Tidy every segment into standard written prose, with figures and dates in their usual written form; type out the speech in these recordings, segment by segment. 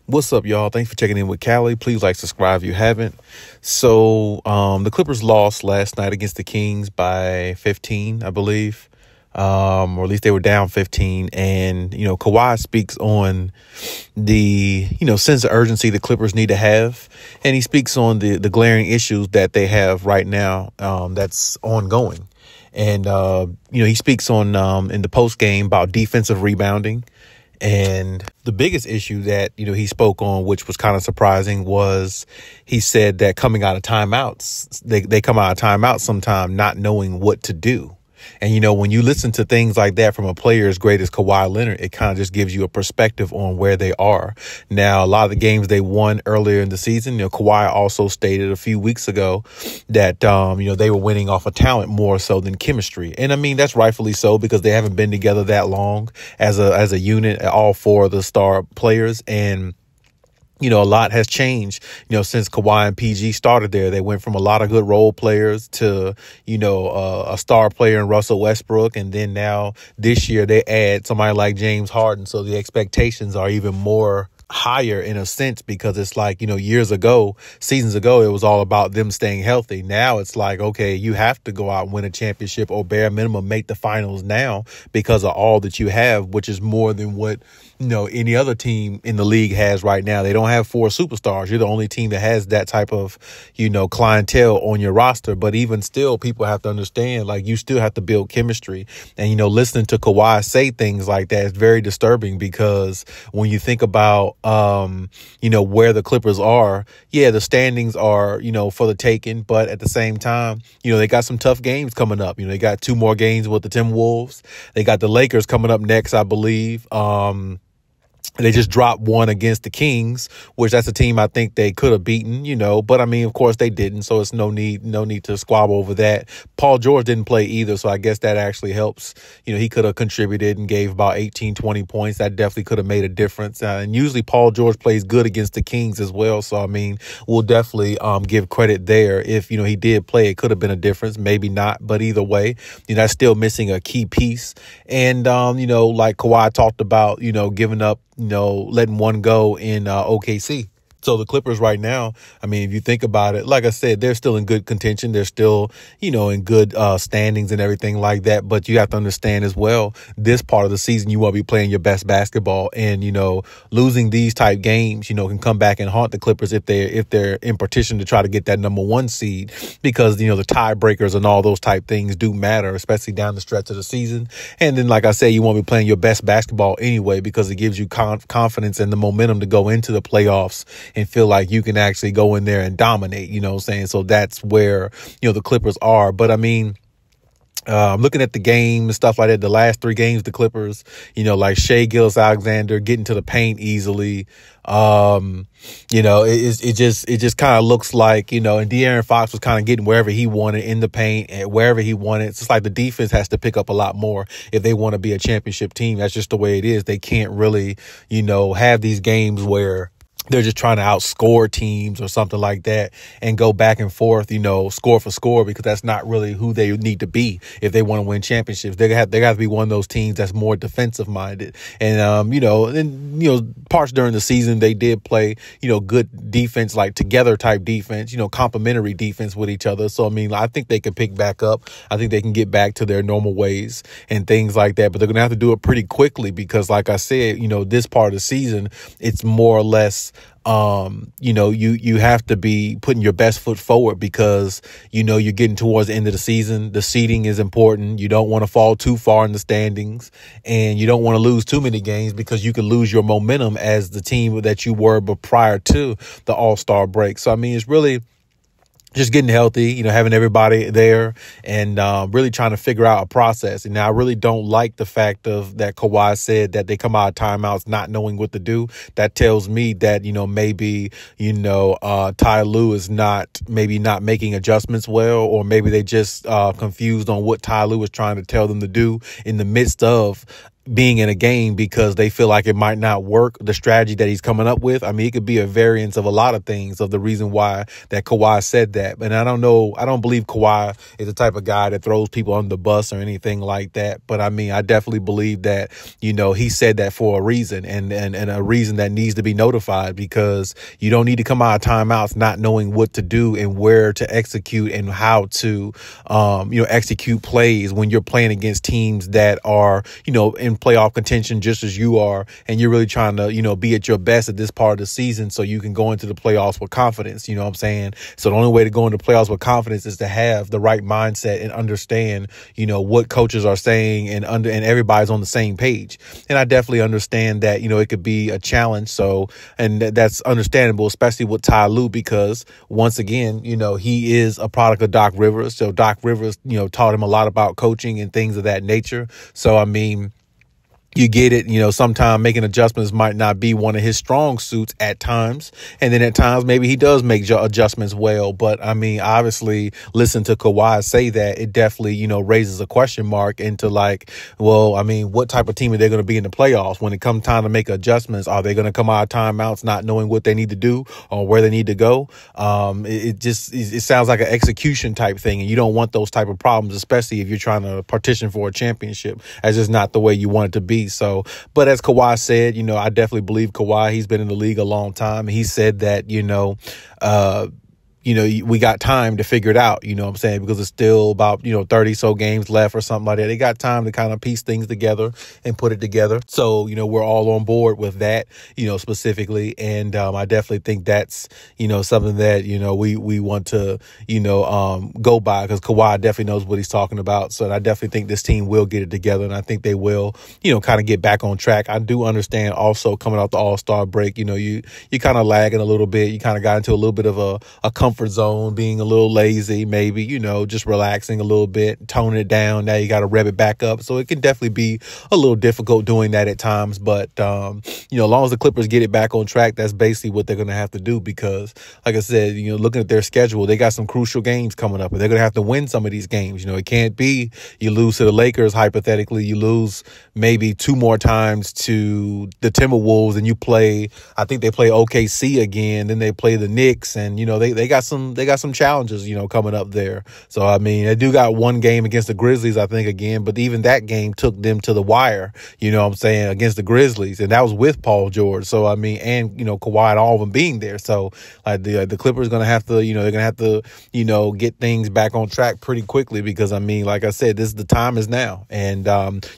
What's up, y'all? Thanks for checking in with Callie. Please like, subscribe if you haven't. So the Clippers lost last night against the Kings by 15, I believe. Or at least they were down 15. And, Kawhi speaks on the, sense of urgency the Clippers need to have. And he speaks on the glaring issues that they have right now that's ongoing. And, he speaks on in the post game about defensive rebounding. And the biggest issue that, he spoke on, which was kind of surprising, was he said that coming out of timeouts, they come out of timeouts sometime not knowing what to do. And, when you listen to things like that from a player as great as Kawhi Leonard, it kind of just gives you a perspective on where they are. Now, a lot of the games they won earlier in the season, Kawhi also stated a few weeks ago that, they were winning off of talent more so than chemistry. And I mean, that's rightfully so because they haven't been together that long as a unit, all four of the star players. And a lot has changed, since Kawhi and PG started there. They went from a lot of good role players to, a star player in Russell Westbrook. And then now this year they add somebody like James Harden. So the expectations are even more higher in a sense because it's like, seasons ago, it was all about them staying healthy. Now it's like, okay, you have to go out and win a championship or bare minimum make the finals now because of all that you have, which is more than what any other team in the league has right now. They don't have four superstars. You're the only team that has that type of, clientele on your roster. But even still, people have to understand, like, you still have to build chemistry. And, listening to Kawhi say things like that is very disturbing because when you think about, where the Clippers are, yeah, the standings are, for the taking. But at the same time, they got some tough games coming up. They got two more games with the Timberwolves. They got the Lakers coming up next, I believe. They just dropped one against the Kings, which that's a team I think they could have beaten, but I mean, of course they didn't. So it's no need to squabble over that. Paul George didn't play either. So I guess that actually helps. He could have contributed and gave about 18, 20 points. That definitely could have made a difference. And usually Paul George plays good against the Kings as well. So, I mean, we'll definitely give credit there. If, he did play, it could have been a difference. Maybe not. But either way, that's still missing a key piece. And, like Kawhi talked about, giving up, letting one go in OKC. So the Clippers right now, I mean, if you think about it, like I said, they're still in good contention. They're still, in good standings and everything like that. But you have to understand as well, this part of the season, you want to be playing your best basketball. And, losing these type games, can come back and haunt the Clippers if they're in petition to try to get that number one seed because, the tiebreakers and all those type things do matter, especially down the stretch of the season. And then, like I say, you want to be playing your best basketball anyway because it gives you confidence and the momentum to go into the playoffs and feel like you can actually go in there and dominate, what I'm saying? So that's where, the Clippers are. But I mean, looking at the game and stuff like that, the last three games, the Clippers, like Shai Gilgeous-Alexander getting to the paint easily. It just kind of looks like, and De'Aaron Fox was kind of getting wherever he wanted in the paint and wherever he wanted. It's just like the defense has to pick up a lot more if they want to be a championship team. That's just the way it is. They can't really, have these games where they're just trying to outscore teams or something like that and go back and forth, score for score, because that's not really who they need to be if they want to win championships. They got to be one of those teams that's more defensive minded. And, parts during the season, they did play, good defense, like together type defense, complementary defense with each other. So, I mean, I think they can pick back up. I think they can get back to their normal ways and things like that. But they're going to have to do it pretty quickly because, like I said, this part of the season, it's more or less you have to be putting your best foot forward because, you're getting towards the end of the season. The seeding is important. You don't want to fall too far in the standings and you don't want to lose too many games because you can lose your momentum as the team that you were but prior to the All-Star break. So, I mean, it's really just getting healthy, having everybody there and really trying to figure out a process. And now I really don't like the fact of that Kawhi said that they come out of timeouts not knowing what to do. That tells me that, maybe, Ty Lue is not making adjustments well, or maybe they just confused on what Ty Lue was trying to tell them to do in the midst of being in a game because they feel like it might not work, the strategy that he's coming up with. I mean, it could be a variance of a lot of things of the reason why that Kawhi said that. And I don't believe Kawhi is the type of guy that throws people under the bus or anything like that. But I mean, I definitely believe that, he said that for a reason and a reason that needs to be notified, because you don't need to come out of timeouts not knowing what to do and where to execute and how to, execute plays when you're playing against teams that are, in playoff contention just as you are, and you're really trying to, be at your best at this part of the season so you can go into the playoffs with confidence. You know what I'm saying? So the only way to go into playoffs with confidence is to have the right mindset and understand, what coaches are saying and everybody's on the same page. And I definitely understand that, it could be a challenge. So, and that's understandable, especially with Ty Lue, because once again, he is a product of Doc Rivers. So Doc Rivers, taught him a lot about coaching and things of that nature. So, I mean, you get it, sometimes making adjustments might not be one of his strong suits at times. And then at times, maybe he does make adjustments well. But I mean, obviously, listen to Kawhi say that, it definitely, raises a question mark into like, well, I mean, what type of team are they going to be in the playoffs when it comes time to make adjustments? Are they going to come out of timeouts not knowing what they need to do or where they need to go? It sounds like an execution type thing. And you don't want those type of problems, especially if you're trying to partition for a championship. That's just not the way you want it to be. So, but as Kawhi said, I definitely believe Kawhi. He's been in the league a long time. He said that, we got time to figure it out, what I'm saying? Because it's still about, 30 so games left or something like that. They got time to kind of piece things together and put it together. So, we're all on board with that, specifically. And I definitely think that's, something that, we want to, go by, because Kawhi definitely knows what he's talking about. So I definitely think this team will get it together, and I think they will, kind of get back on track. I do understand also coming off the All-Star break, you kind of lagging a little bit. You kind of got into a little bit of a comfort zone, being a little lazy, maybe, just relaxing a little bit, toning it down. Now you got to rev it back up. So it can definitely be a little difficult doing that at times. But, as long as the Clippers get it back on track, that's basically what they're going to have to do, because, like I said, looking at their schedule, they got some crucial games coming up, and they're going to have to win some of these games. It can't be you lose to the Lakers, hypothetically, you lose maybe 2 more times to the Timberwolves, and you play, I think they play OKC again, then they play the Knicks, and, they got some challenges, coming up there. So, I mean, they do got one game against the Grizzlies, I think, again, but even that game took them to the wire, what I'm saying, against the Grizzlies, and that was with Paul George. So, I mean, and, Kawhi and all of them being there. So, like, the Clippers going to have to, they're going to have to, get things back on track pretty quickly, because, I mean, like I said, the time is now. And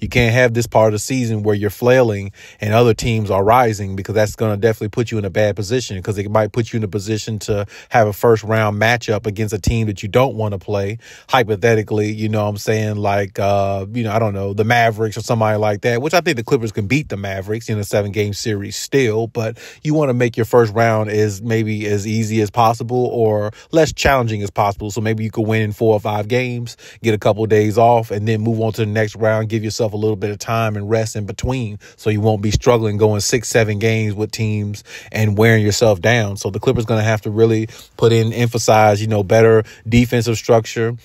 you can't have this part of the season where you're flailing and other teams are rising, because that's going to definitely put you in a bad position, because it might put you in a position to have a first round matchup against a team that you don't want to play, hypothetically, what I'm saying, like, I don't know, the Mavericks or somebody like that, which I think the Clippers can beat the Mavericks in a 7-game series still, but you want to make your first round as maybe as easy as possible or less challenging as possible. So maybe you could win in 4 or 5 games, get a couple of days off, and then move on to the next round, give yourself a little bit of time and rest in between, so you won't be struggling going 6-7 games with teams and wearing yourself down. So the Clippers going to have to really emphasize, better defensive structure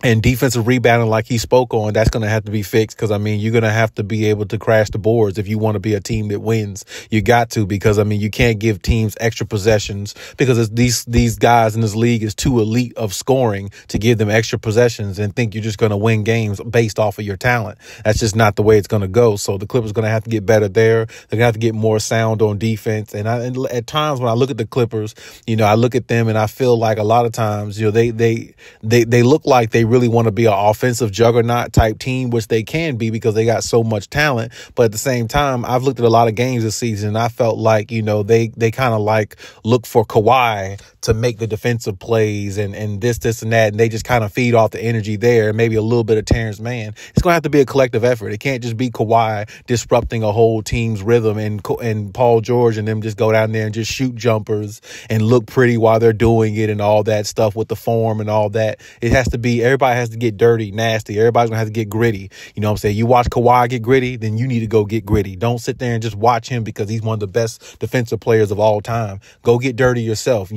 and defensive rebounding, like he spoke on. That's going to have to be fixed, because, I mean, you're going to have to be able to crash the boards if you want to be a team that wins. You got to, because, I mean, you can't give teams extra possessions, because these guys in this league is too elite of scoring to give them extra possessions and think you're just going to win games based off of your talent. That's just not the way it's going to go. So the Clippers are going to have to get better there. They're going to have to get more sound on defense. And at times when I look at the Clippers, I look at them and I feel like a lot of times, they look like they really want to be an offensive juggernaut type team, which they can be because they got so much talent. But at the same time, I've looked at a lot of games this season and I felt like, they kind of like look for Kawhi to make the defensive plays and this and that. And they just kind of feed off the energy there. Maybe a little bit of Terrence Mann. It's going to have to be a collective effort. It can't just be Kawhi disrupting a whole team's rhythm and Paul George and them just go down there and just shoot jumpers and look pretty while they're doing it and all that stuff with the form and all that. It has to be, everybody has to get dirty, nasty. Everybody's going to have to get gritty. You know what I'm saying? You watch Kawhi get gritty, then you need to go get gritty. Don't sit there and just watch him because he's one of the best defensive players of all time. Go get dirty yourself.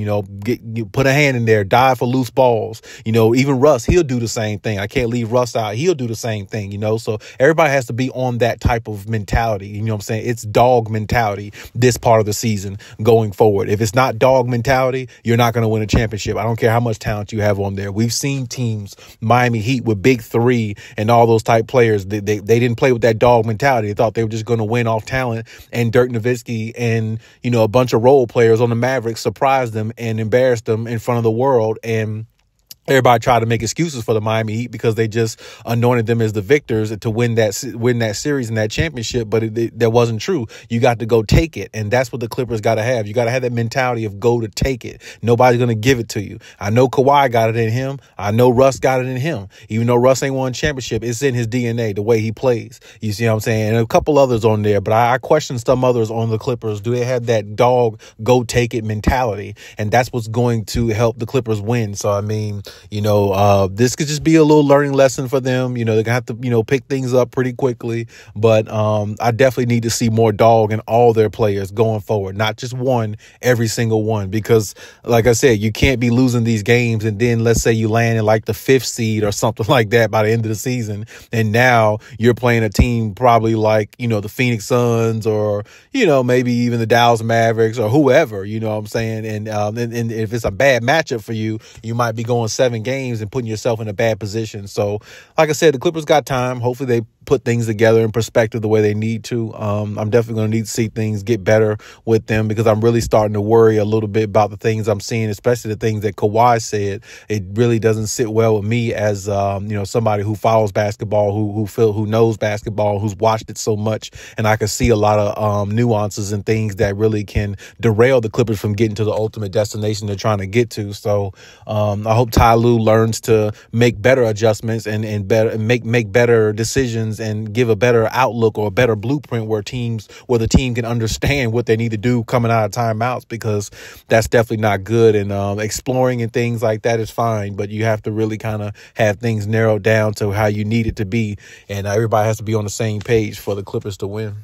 put a hand in there, dive for loose balls. Even Russ, he'll do the same thing. I can't leave Russ out. He'll do the same thing, So everybody has to be on that type of mentality. You know what I'm saying? It's dog mentality this part of the season going forward. If it's not dog mentality, you're not going to win a championship. I don't care how much talent you have on there. We've seen teams, Miami Heat with Big Three and all those type players. They didn't play with that dog mentality. They thought they were just going to win off talent, and Dirk Nowitzki and, a bunch of role players on the Mavericks surprised them and embarrassed them in front of the world. And everybody tried to make excuses for the Miami Heat because they just anointed them as the victors to win that series and that championship. But that wasn't true. You got to go take it. And that's what the Clippers got to have. You got to have that mentality of go to take it. Nobody's going to give it to you. I know Kawhi got it in him. I know Russ got it in him. Even though Russ ain't won a championship, it's in his DNA, the way he plays. You see what I'm saying? And a couple others on there, but I question some others on the Clippers. Do they have that dog go take it mentality? And that's what's going to help the Clippers win. So, I mean, this could just be a little learning lesson for them. They're going to have to, pick things up pretty quickly. But I definitely need to see more dog in all their players going forward, not just one, every single one. Because, like I said, you can't be losing these games. And then let's say you land in like the 5th seed or something like that by the end of the season. And now you're playing a team probably like, the Phoenix Suns or, maybe even the Dallas Mavericks or whoever, you know what I'm saying? And if it's a bad matchup for you, you might be going 7 games and putting yourself in a bad position. So, like I said, the Clippers got time. Hopefully they put things together in perspective the way they need to. I'm definitely going to need to see things get better with them because I'm really starting to worry a little bit about the things I'm seeing, especially the things that Kawhi said. It really doesn't sit well with me as somebody who follows basketball, who knows basketball, who's watched it so much, and I can see a lot of nuances and things that really can derail the Clippers from getting to the ultimate destination they're trying to get to. So I hope Ty Lue learns to make better adjustments and make better decisions and give a better outlook or a better blueprint where the team can understand what they need to do coming out of timeouts, because that's definitely not good. And exploring and things like that is fine, but you have to really kind of have things narrowed down to how you need it to be. And everybody has to be on the same page for the Clippers to win.